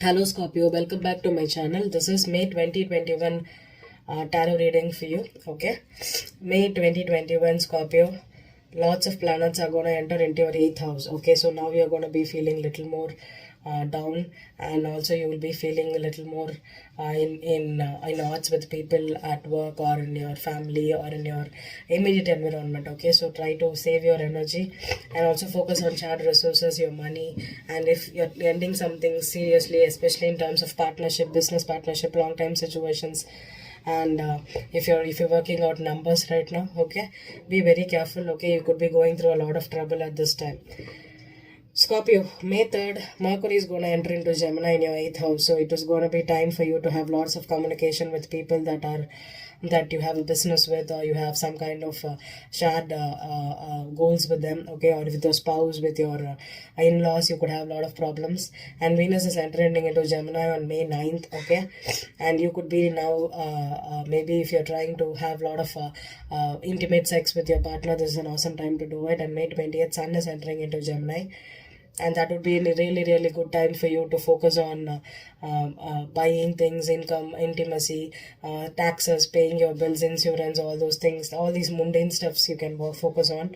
Hello Scorpio, welcome back to my channel. This is May 2021 tarot reading for you. Okay, May 2021 Scorpio. Lots of planets are going to enter into your 8th house. Okay, so now you are going to be feeling a little more down, and also you will be feeling a little more in odds with people at work or in your family or in your immediate environment. Okay, so try to save your energy and also focus on shared resources, your money, and if you're ending something seriously, especially in terms of partnership, business partnership, long time situations, and if you're working out numbers right now, okay, be very careful. Okay, you could be going through a lot of trouble at this time. Scorpio, May 3rd, Mercury is going to enter into Gemini in your 8th house. So it is going to be time for you to have lots of communication with people that you have a business with, or you have some kind of shared goals with them, okay, or with your spouse, with your in-laws. You could have a lot of problems. And Venus is entering into Gemini on May 9th, okay, and you could be now maybe if you're trying to have a lot of intimate sex with your partner, this is an awesome time to do it. And May 20th, Sun is entering into Gemini, and that would be a really good time for you to focus on buying things, income, intimacy, taxes, paying your bills, insurance, all those things, all these mundane stuffs you can focus on.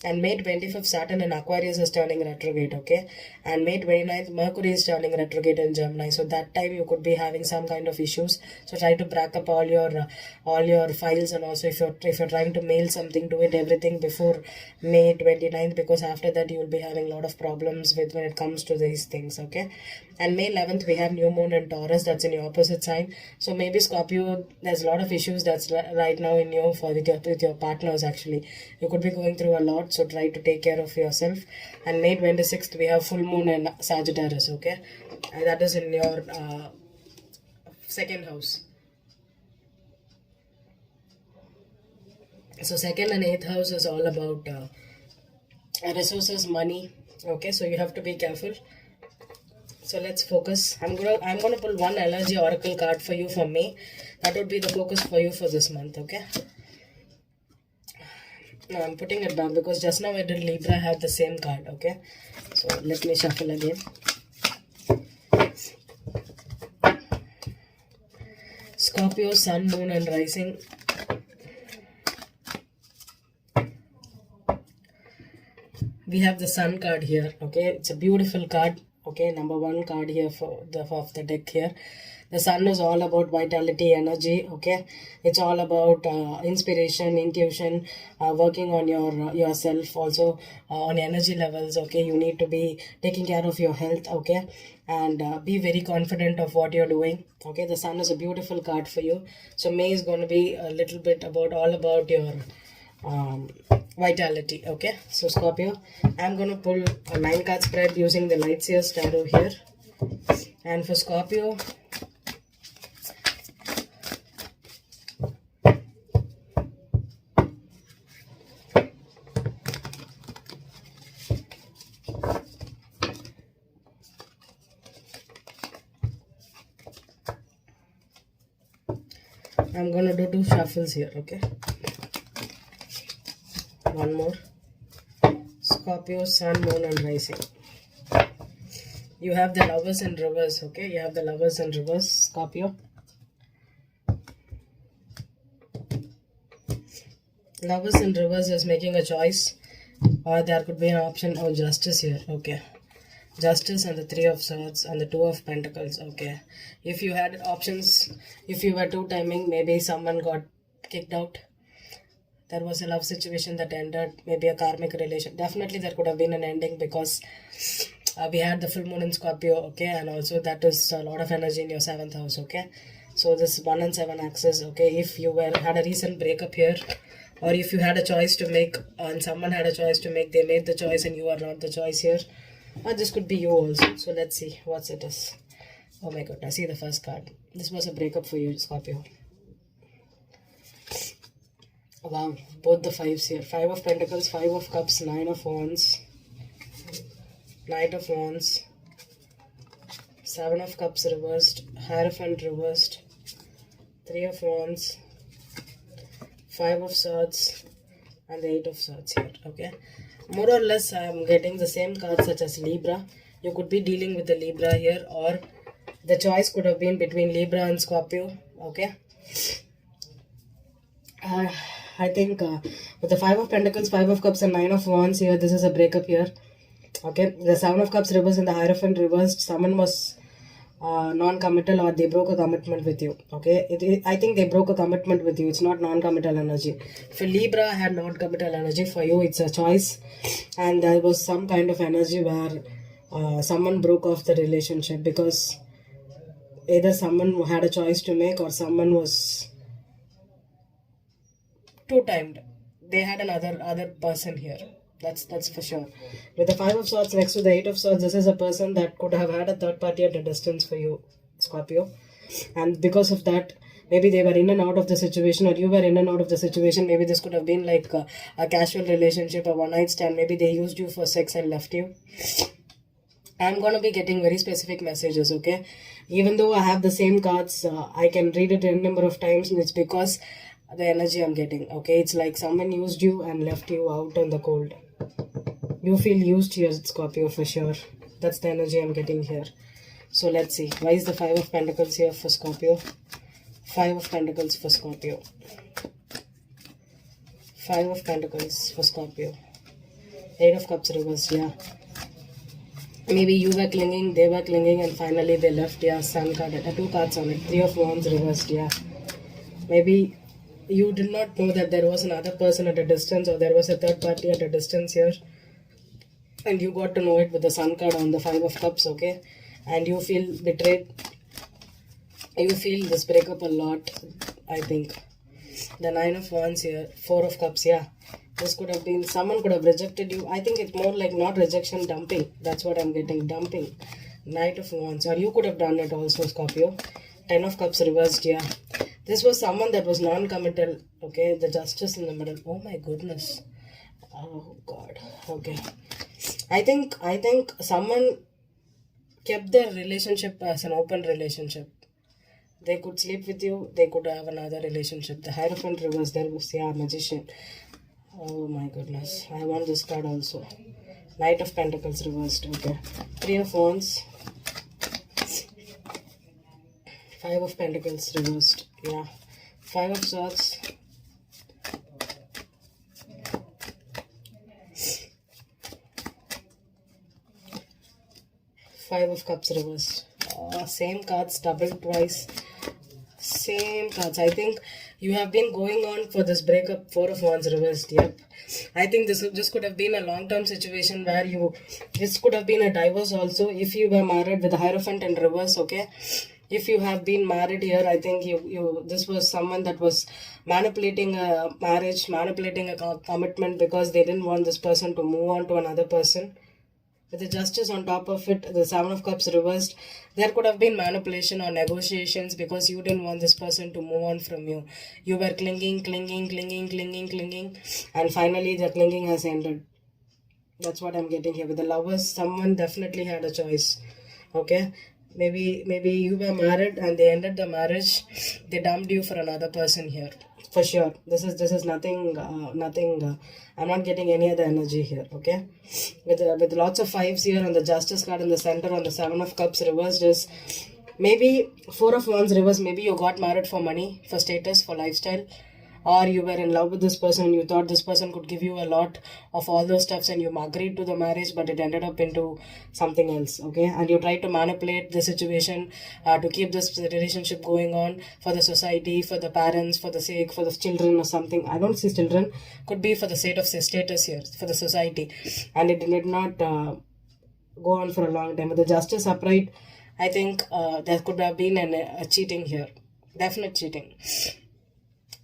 And May 25th, Saturn in Aquarius is turning retrograde, okay? And May 29th, Mercury is turning retrograde in Gemini. So that time you could be having some kind of issues. So try to back up all your files, and also if you're trying to mail something, do it everything before May 29th, because after that you will be having a lot of problems with when it comes to these things, okay? And May 11th, we have new moon in Taurus, that's in your opposite sign. So maybe Scorpio, there's a lot of issues that's right now in you with your partners. Actually, you could be going through a lot, so try to take care of yourself. And May 26th, we have full moon in Sagittarius, okay, and that is in your second house. So second and 8th house is all about resources, money, okay, so you have to be careful. So let's focus. I'm gonna pull one energy oracle card for you for May. That would be the focus for you for this month, okay? Now I'm putting it back because just now I did Libra, I have the same card, okay? So let me shuffle again. Scorpio, Sun, Moon and Rising. We have the Sun card here, okay? It's a beautiful card. Okay, number one card here for the deck here. The Sun is all about vitality, energy, okay? It's all about inspiration, intuition, working on yourself, also on energy levels, okay? You need to be taking care of your health, okay? And be very confident of what you're doing, okay? The Sun is a beautiful card for you. So May is going to be a little bit all about your vitality, okay? So Scorpio, I'm going to pull a 9-card spread using the Light Seers Tarot here. And for Scorpio, I'm going to do 2 shuffles here, okay? One more. Scorpio, Sun, Moon and Rising. You have the Lovers in reverse, okay? You have the Lovers in reverse, Scorpio. Lovers in reverse is making a choice, or there could be an option of Justice here, okay? Justice and the 3 of Swords and the 2 of Pentacles, okay? If you had options, if you were two-timing, maybe someone got kicked out. There was a love situation that ended, maybe a karmic relation. Definitely there could have been an ending because we had the full moon in Scorpio, okay, and also that is a lot of energy in your 7th house, okay. So this 1 and 7 axis, okay, if you had a recent breakup here, or if you had a choice to make and someone had a choice to make, they made the choice and you are not the choice here, or this could be you also. So let's see what it is. Oh my god, I see the first card. This was a breakup for you, Scorpio. Wow, both the 5s here. 5 of Pentacles, 5 of Cups, 9 of Wands, Knight of Wands, 7 of Cups reversed, Hierophant reversed, 3 of Wands, 5 of Swords, and the 8 of Swords here, okay? More or less, I am getting the same cards such as Libra. You could be dealing with the Libra here, or The choice could have been between Libra and Scorpio. Okay. Uh, I think with the Five of Pentacles, Five of Cups, and Nine of Wands here, this is a breakup here. Okay, the Seven of Cups reversed and the Hierophant reversed. Someone was non-committal, or they broke a commitment with you. Okay, I think they broke a commitment with you. It's not non-committal energy. For Libra, I had non-committal energy. For you, it's a choice, and there was some kind of energy where someone broke off the relationship because either someone had a choice to make or someone was two-timed. They had another other person here. That's for sure. With the Five of Swords next to the Eight of Swords, this is a person that could have had a third party at a distance for you, Scorpio. And because of that, maybe they were in and out of the situation, or you were in and out of the situation. Maybe this could have been like a casual relationship, a one-night stand. Maybe they used you for sex and left you. I'm gonna be getting very specific messages, okay? Even though I have the same cards, I can read it a number of times, and it's because the energy I'm getting, okay? It's like someone used you and left you out on the cold. You feel used here, Scorpio, for sure. That's the energy I'm getting here. So let's see. Why is the Five of Pentacles here for Scorpio? Five of Pentacles for Scorpio. Five of Pentacles for Scorpio. Eight of Cups reversed, yeah. Maybe you were clinging, they were clinging, and finally they left, yeah. Sun card, two cards on it. Three of Wands reversed, yeah. Maybe you did not know that there was another person at a distance, or there was a third party at a distance here. And you got to know it with the Sun card on the Five of Cups, okay? And you feel betrayed. You feel this breakup a lot, I think. The Nine of Wands here, Four of Cups, yeah. This could have been, someone could have rejected you. I think it's more like not rejection, dumping. That's what I'm getting, dumping. Knight of Wands, or you could have done it also, Scorpio. Ten of Cups reversed, yeah. This was someone that was non-committal, okay? The Justice in the middle. Oh my goodness. Oh God, okay. I think someone kept their relationship as an open relationship. They could sleep with you, they could have another relationship. The Hierophant reverse, there was, yeah, Magician. Oh my goodness, I want this card also. Knight of Pentacles reversed, okay. Three of Wands. Five of Pentacles reversed, yeah. Five of Swords. Five of Cups reversed. Same cards, double twice. Same cards. I think you have been going on for this breakup. Four of Wands reversed. Yep. I think this could have been a long-term situation where this could have been a divorce also if you were married with the Hierophant in reverse, okay? If you have been married here, I think this was someone that was manipulating a marriage, manipulating a commitment because they didn't want this person to move on to another person. With the Justice on top of it, the Seven of Cups reversed, there could have been manipulation or negotiations because you didn't want this person to move on from you. You were clinging, and finally the clinging has ended. That's what I'm getting here. With the Lovers, someone definitely had a choice. Okay? Maybe you were married and they ended the marriage. They dumped you for another person here. For sure. This is nothing. I'm not getting any other energy here. Okay, with lots of fives here on the Justice card in the center on the Seven of Cups reversed is maybe Four of Wands reversed. Maybe you got married for money, for status, for lifestyle, or you were in love with this person. You thought this person could give you a lot of all those stuffs, and you agreed to the marriage, but it ended up into something else. Okay, and you tried to manipulate the situation to keep this relationship going on for the society, for the parents, for the sake, for the children or something. I don't see children. Could be for the sake of status here, for the society, and it did not go on for a long time. With the Justice upright, I think there could have been a cheating here, definite cheating.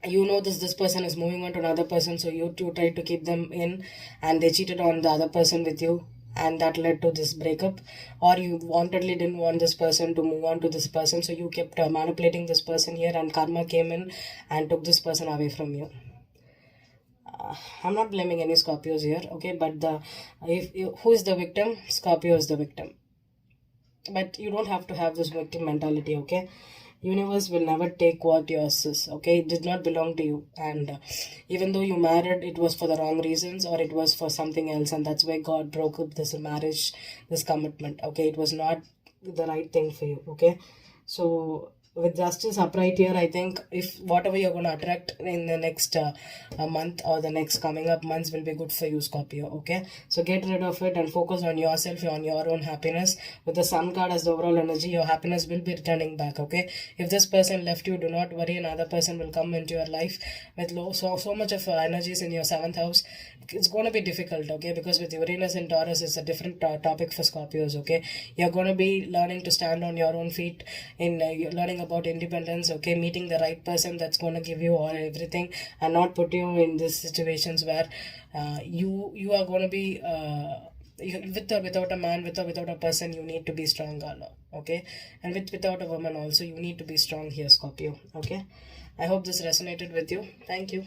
You know this person is moving on to another person, so you try to keep them in, and they cheated on the other person with you, and that led to this breakup. Or you wantedly didn't want this person to move on to this person, so you kept manipulating this person here, and karma came in and took this person away from you. I'm not blaming any Scorpios here, okay, but who is the victim? Scorpio is the victim. But you don't have to have this victim mentality, okay? Universe will never take what yours is, okay? It did not belong to you, and even though you married, it was for the wrong reasons, or it was for something else, and that's why God broke up this marriage, this commitment, okay? It was not the right thing for you. Okay, so with justice upright here, I think if whatever you're going to attract in the next month or the next coming up months will be good for you, Scorpio. Okay, so get rid of it and focus on yourself, on your own happiness. With the sun card as the overall energy, your happiness will be returning back. Okay, if this person left you, do not worry, another person will come into your life with so much of energies in your seventh house. It's going to be difficult, okay, because with Uranus and Taurus, it's a different topic for Scorpios. Okay, you're going to be learning to stand on your own feet, in you're learning about independence. Okay, meeting the right person that's going to give you all everything and not put you in these situations where you are going to be with or without a man, with or without a person, you need to be strong, okay, and without a woman also, you need to be strong here, Scorpio. Okay, I hope this resonated with you. Thank you.